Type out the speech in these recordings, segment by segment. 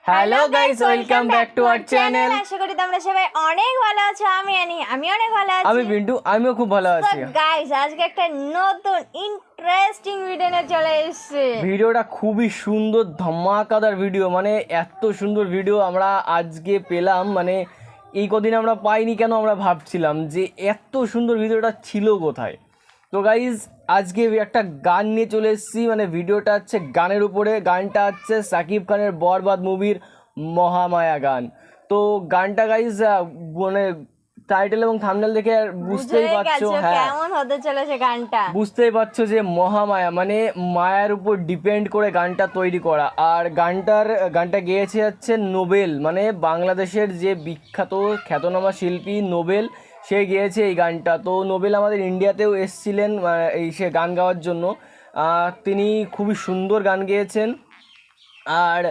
Hello guys, welcome back to our channel. আশা করি তোমরা সবাই অনেক ভালো আছো। আমি অনেক ভালো আছি। আমি বিন্টু, আমিও খুব ভালো আছি। গাইস, আজকে একটা নতুন ইন্টারেস্টিং ভিডিও নিয়ে চলে এসেছি। ভিডিওটা খুবই সুন্দর, ধামাকাদার ভিডিও। মানে এত সুন্দর ভিডিও আমরা আজকে পেলাম, মানে এই কদিন আমরা পাইনি কেন, আমরা ভাবছিলাম যে এত সুন্দর ভিডিওটা ছিল কোথায়। তো গাইজ আজকে একটা গান নিয়ে চলে এসেছি, মানে ভিডিওটা হচ্ছে গানের উপরে। গানটা হচ্ছে সাকিব খানের বরবাদ মুভির মহামায়া গান। তো গানটা গাইজ মানে টাইটেল এবং থাম্বনেল দেখে বুঝতেই পারছো, হ্যাঁ কেমন হতে চলেছে গানটা। বুঝতেই পারছো যে মহামায়া মানে মায়ার উপর ডিপেন্ড করে গানটা তৈরি করা। আর গানটা গেয়েছে হচ্ছে নোবেল, মানে বাংলাদেশের যে বিখ্যাত খ্যাতনামা শিল্পী নোবেল, সে গেয়েছে এই গানটা। তো নোবেল আমাদের ইন্ডিয়াতেও এসছিলেন এই সে গান গাওয়ার জন্য। তিনি খুবই সুন্দর গান গেয়েছেন। আর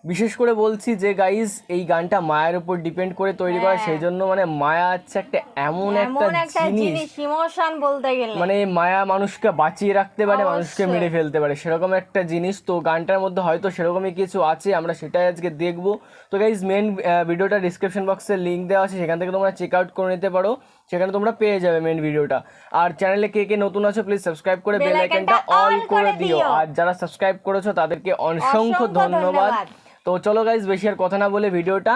বিশেষ করে বলছি যে গাইজ এই গানটা মায়ের উপর ডিপেন্ড করে তৈরি করা, সেই জন্য মানে মায়া হচ্ছে একটা এমন একটা জিনিস, ইমোশন বলতে গেলে মানে মায়া মানুষকে বাঁচিয়ে রাখতে পারে, মানুষকে মেরে ফেলতে পারে, সেরকম একটা জিনিস। তো গানটার মধ্যে হয়তো সেরকমই কিছু আছে, আমরা সেটাই আজকে দেখবো। তো গাইজ মেন ভিডিওটা ডিসক্রিপশন বক্সে লিঙ্ক দেওয়া আছে, সেখান থেকে তোমরা চেক আউট করে নিতে পারো, সেখানে তোমরা পেয়ে যাবে মেন ভিডিওটা। আর চ্যানেলে কে কে নতুন আছো প্লিজ সাবস্ক্রাইব করে বেল আইকনটা অল করে দিও। আর যারা সাবস্ক্রাইব করেছো তাদেরকে অসংখ্য ধন্যবাদ। তো চলো গাইজ বেশি আর কথা না বলে ভিডিওটা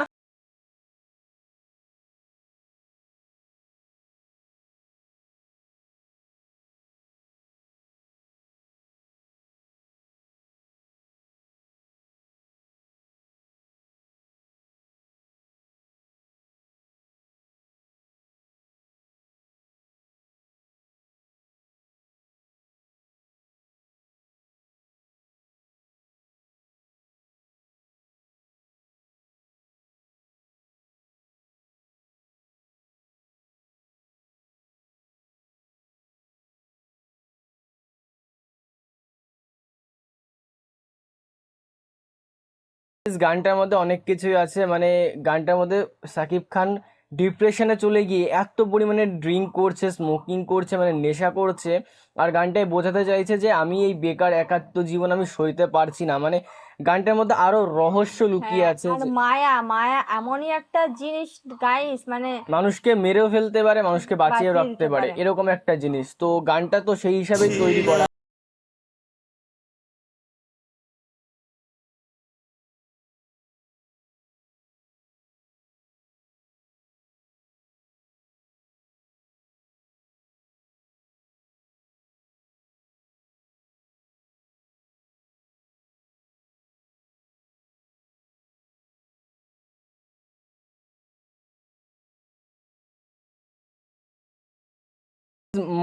গানটার মধ্যে অনেক কিছুই আছে। মানে গানটার মধ্যে সাকিব খান ডিপ্রেশনে চলে গিয়ে এত পরিমাণে ড্রিঙ্ক করছে, স্মোকিং করছে, মানে নেশা করছে। আর গানটায় বোঝাতে চাইছে যে আমি এই বেকার একাত্ম জীবন আমি সইতে পারছি না। মানে গানটার মধ্যে আরো রহস্য লুকিয়ে আছে। আর মায়া মায়া এমনই একটা জিনিস গাইস, মানে মানুষকে মেরেও ফেলতে পারে, মানুষকে বাঁচিয়ে রাখতে পারে, এরকম একটা জিনিস। তো গানটা তো সেই হিসাবেই তৈরি করা।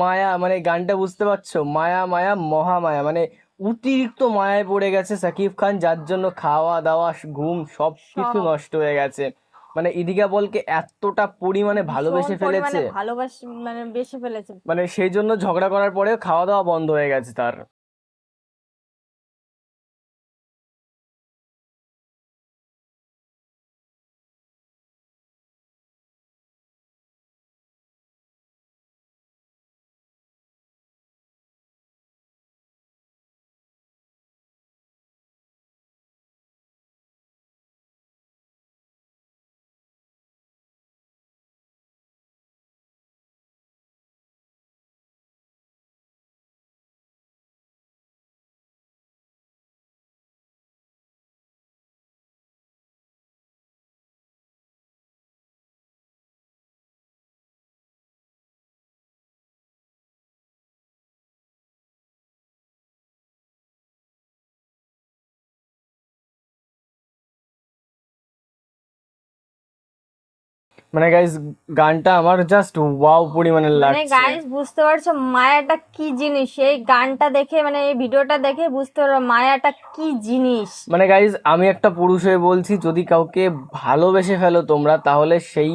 মায়া মানে গানটা বুঝতে পারছো, মায়া মায়া মহামায়া, মানে অতিরিক্ত মায়ায় পড়ে গেছে সাকিব খান, যার জন্য খাওয়া দাওয়া ঘুম সব কিছু নষ্ট হয়ে গেছে। মানে ইদিকা বলকে এতটা পরিমাণে ভালোবেসে ফেলেছে, মানে বেশি ফেলেছে, মানে সেই জন্য ঝগড়া করার পরেও খাওয়া দাওয়া বন্ধ হয়ে গেছে তার। মানে গাইস গানটা আমার জাস্ট ওয়াও পরিমাণে লাগছে। গাইস বুঝতে পারছো মায়াটা কি জিনিস? এই গানটা দেখে, মানে এই ভিডিওটা দেখে বুঝতে পারো মায়াটা কি জিনিস। মানে গাইজ আমি একটা পুরুষ হয়ে বলছি, যদি কাউকে ভালোবেসে ফেলো তোমরা, তাহলে সেই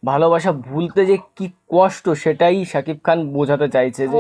ভালোবাসা ভুলতে যে কি কষ্ট, সেটাই শাকিব খান বোঝাতে চাইছে যে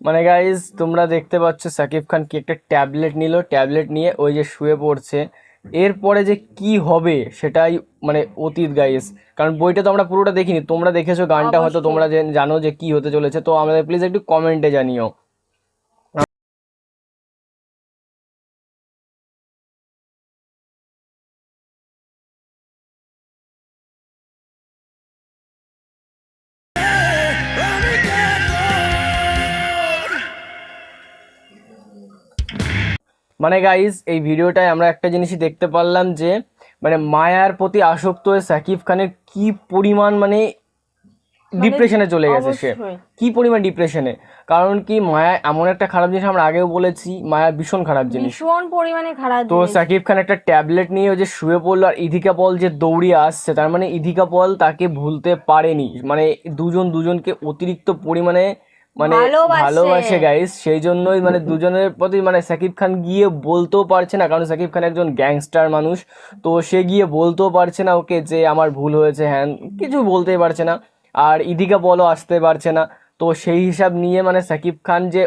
মানে গাইজ তোমরা দেখতে পাচ্ছ সাকিব খান কি একটা ট্যাবলেট নিল, ট্যাবলেট নিয়ে ওই যে শুয়ে পড়ছে। এরপরে যে কি হবে সেটাই মানে অতীত গাইজ, কারণ বইটা তো আমরা পুরোটা দেখিনি, তোমরা দেখেছো গানটা, হয়তো অবশ্যই। তোমরা জানো যে কি হতে চলেছে, তো আমাদের প্লিজ একটু কমেন্টে জানিও। মানে গাইজ এই ভিডিওটায় আমরা একটা জিনিসই দেখতে পারলাম যে মানে মায়ার প্রতি আসক্ত হয়ে সাকিব খানের কি পরিমাণ মানে ডিপ্রেশনে চলে গেছে সে, অবশ্যই। কি পরিমাণ ডিপ্রেশনে। কারণ কি মায়া এমন একটা খারাপ জিনিস, আমরা আগেও বলেছি মায়া ভীষণ খারাপ জিনিস। ভীষণ পরিমাণে খারাপ তো জিনিস। সাকিব খান একটা ট্যাবলেট নিয়ে ওই যে শুয়ে পড়লো, আর ইধিকা পল যে দৌড়িয়ে আসছে, তার মানে ইধিকা পল তাকে ভুলতে পারেনি, মানে দুজন দুজনকে অতিরিক্ত পরিমাণে মানে ভালোবাসে গাইস, সেই জন্যই মানে দুজনের প্রতি মানে সাকিব খান গিয়ে বলতেও পারছে না, কারণ সাকিব খান একজন গ্যাংস্টার মানুষ, তো সে গিয়ে বলতেও পারছে না ওকে যে আমার ভুল হয়েছে, হ্যাঁ কিছু বলতেই পারছে না, আর ইদিকা বলও আসতে পারছে না। তো সেই হিসাব নিয়ে মানে সাকিব খান যে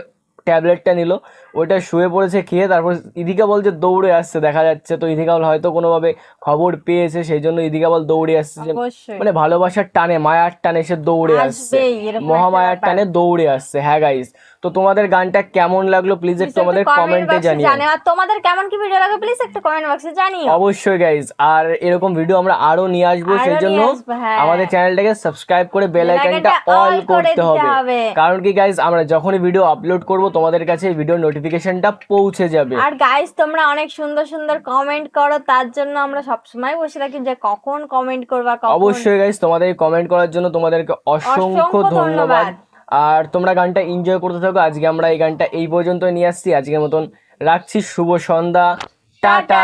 ট্যাবলেটটা নিল, ওইটা শুয়ে পড়েছে খেয়ে, তারপর ইদিকা বল যে দৌড়ে আসছে দেখা যাচ্ছে, তো ইদিকা বল হয়তো কোনোভাবে খবর পেয়েছে, সেই জন্য ইদিকা বল দৌড়ে আসছে, যে অবশ্যই মানে ভালোবাসার টানে মায়ার টানে সে দৌড়ে আসছে, আসবেই, এরকম একটা মহামায়ার ব্যাপার। টানে দৌড়ে আসছে। হ্যাঁ গাইস, তো তোমাদের গানটা কেমন লাগলো প্লিজ একটু আমাদের কমেন্টে জানিও। আর তোমাদের কেমন কি ভিডিও লাগে প্লিজ একটু কমেন্ট বক্সে জানিও। অবশ্যই গাইজ, আর এরকম ভিডিও আমরা আরো নিয়ে আসবো, আরো সেই নিয়ে জন্য আসবো, হ্যাঁ। আমাদের চ্যানেলটাকে সাবস্ক্রাইব করে বেল আইকনটা আইকনটা অল all করে করতে দিতে হবে, হবে। কারণ কি গাইজ আমরা যখনই ভিডিও আপলোড করব তোমাদের কাছে ভিডিও নোটিফিকেশনটা পৌঁছে যাবে। আর গাইস তোমরা অনেক সুন্দর সুন্দর কমেন্ট করো, তার জন্য আমরা সবসময় বসে থাকি যে কখন কমেন্ট করবা, কখন। অবশ্যই গাইজ তোমাদের কমেন্ট করার জন্য তোমাদেরকে অসংখ্য অসংখ্য ধন্যবাদ। ধন্যবাদ। আর তোমরা গানটা এনজয় করতে থাকো, আজকে আমরা এই গানটা এই পর্যন্ত নিয়ে আসছি, আজকের মতন রাখছি, শুভ সন্ধ্যা, টাটা।